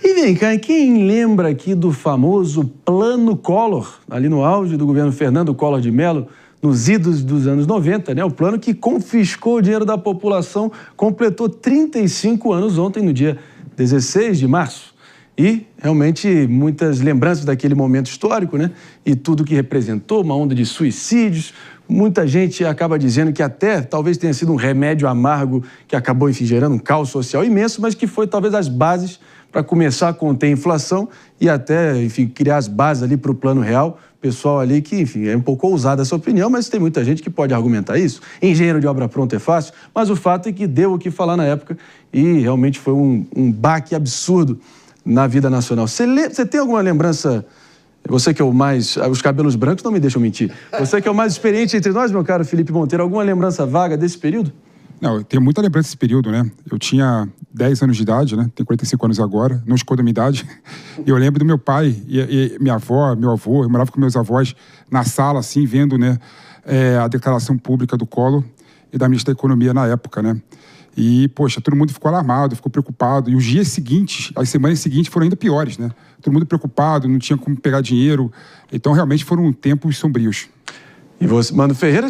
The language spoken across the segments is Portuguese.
E vem cá, quem lembra aqui do famoso Plano Collor, ali no auge do governo Fernando Collor de Mello, nos idos dos anos 90, né? O plano que confiscou o dinheiro da população, completou 35 anos ontem, no dia 16 de março. E, realmente, muitas lembranças daquele momento histórico, né? E tudo que representou, uma onda de suicídios. Muita gente acaba dizendo que até talvez tenha sido um remédio amargo que acabou, enfim, gerando um caos social imenso, mas que foi talvez as bases para começar a conter a inflação e até, enfim, criar as bases ali para o Plano Real. Pessoal ali que, enfim, é um pouco ousada essa opinião, mas tem muita gente que pode argumentar isso. Engenheiro de obra pronta é fácil, mas o fato é que deu o que falar na época e realmente foi um baque absurdo na vida nacional. Você tem alguma lembrança? Você que é o mais... Os cabelos brancos não me deixam mentir. Você que é o mais experiente entre nós, meu caro Felipe Monteiro, alguma lembrança vaga desse período? Não, eu tenho muita lembrança desse período, né? Eu tinha 10 anos de idade, né? Tenho 45 anos agora, não escondo a minha idade. E eu lembro do meu pai e minha avó, meu avô, eu morava com meus avós na sala, assim, vendo, né, a declaração pública do Collor e da ministra da Economia na época, né? E, poxa, todo mundo ficou alarmado, ficou preocupado. E os dias seguintes, as semanas seguintes foram ainda piores, né? Todo mundo preocupado, não tinha como pegar dinheiro. Então, realmente, foram tempos sombrios. E você, Mano Ferreira,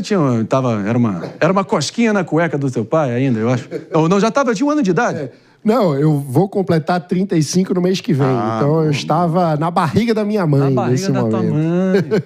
era uma cosquinha na cueca do seu pai ainda, eu acho. Ou não, tinha 1 ano de idade. Não, eu vou completar 35 no mês que vem. Então, eu estava na barriga da minha mãe nesse momento. Na barriga da tua mãe.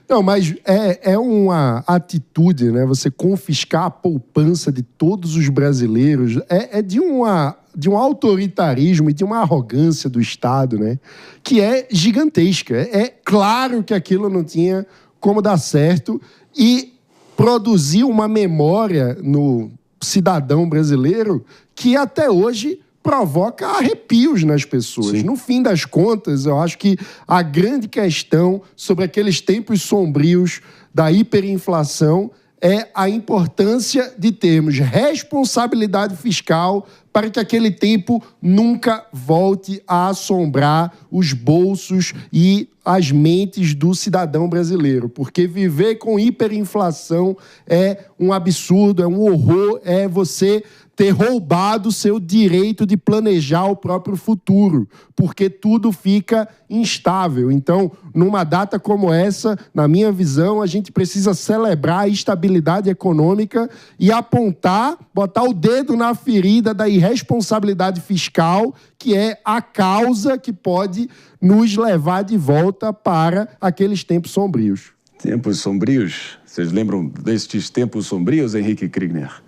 Não, mas é uma atitude, né? Você confiscar a poupança de todos os brasileiros é de um autoritarismo e de uma arrogância do Estado, né? Que é gigantesca. É claro que aquilo não tinha como dar certo e produzir uma memória no cidadão brasileiro que até hoje provoca arrepios nas pessoas. Sim. No fim das contas, eu acho que a grande questão sobre aqueles tempos sombrios da hiperinflação é a importância de termos responsabilidade fiscal para que aquele tempo nunca volte a assombrar os bolsos e as mentes do cidadão brasileiro. Porque viver com hiperinflação é um absurdo, é um horror, é você ter roubado o seu direito de planejar o próprio futuro, porque tudo fica instável. Então, numa data como essa, na minha visão, a gente precisa celebrar a estabilidade econômica e apontar, botar o dedo na ferida da irresponsabilidade fiscal, que é a causa que pode nos levar de volta para aqueles tempos sombrios. Tempos sombrios? Vocês lembram destes tempos sombrios, Henrique Kriegner?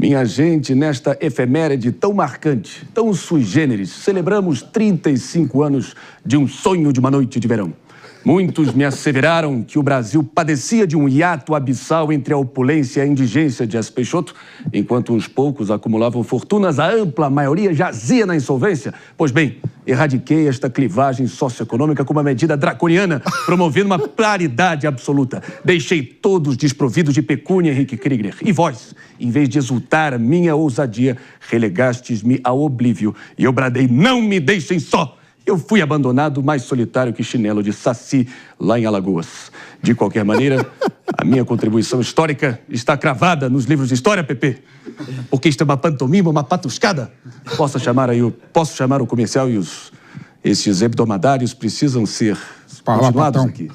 Minha gente, nesta efeméride tão marcante, tão sui generis, celebramos 35 anos de um sonho de uma noite de verão. Muitos me asseveraram que o Brasil padecia de um hiato abissal entre a opulência e a indigência de Dias Peixoto, enquanto uns poucos acumulavam fortunas, a ampla maioria jazia na insolvência. Pois bem, erradiquei esta clivagem socioeconômica com uma medida draconiana, promovendo uma claridade absoluta. Deixei todos desprovidos de pecúnia, Henrique Kriegner. E vós, em vez de exultar a minha ousadia, relegastes-me ao oblívio. E eu bradei, não me deixem só! Eu fui abandonado mais solitário que chinelo de saci lá em Alagoas. De qualquer maneira, a minha contribuição histórica está cravada nos livros de história, Pepe. Porque isto é uma pantomima, uma patuscada. Posso chamar o comercial e esses hebdomadários precisam ser continuados aqui.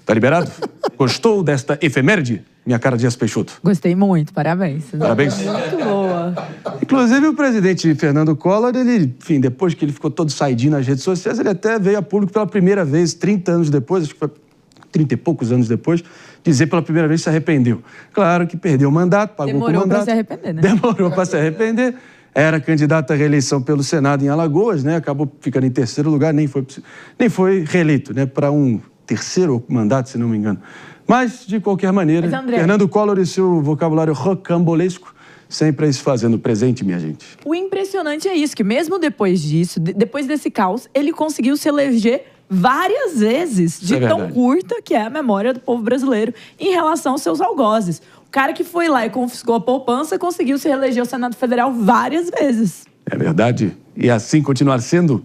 Tá liberado? Gostou desta efeméride, minha cara Dias Peixoto? Gostei muito, parabéns. Parabéns. Muito boa. Inclusive, o presidente Fernando Collor, ele, enfim, depois que ele ficou todo saidinho nas redes sociais, ele até veio a público pela primeira vez, 30 anos depois, acho que foi 30 e poucos anos depois, dizer pela primeira vez que se arrependeu. Claro que perdeu o mandato, pagou com o mandato. Demorou para se arrepender, né? Demorou para se arrepender. Era candidato à reeleição pelo Senado em Alagoas, né? Acabou ficando em terceiro lugar, nem foi reeleito, né? Para um terceiro mandato, se não me engano. Mas, de qualquer maneira, André, Fernando Collor e seu vocabulário rocambolesco sempre aí se fazendo presente, minha gente. O impressionante é isso, que mesmo depois disso, depois desse caos, ele conseguiu se eleger várias vezes, de tão curta que é a memória do povo brasileiro em relação aos seus algozes. O cara que foi lá e confiscou a poupança conseguiu se reeleger ao Senado Federal várias vezes. É verdade. E assim continuar sendo,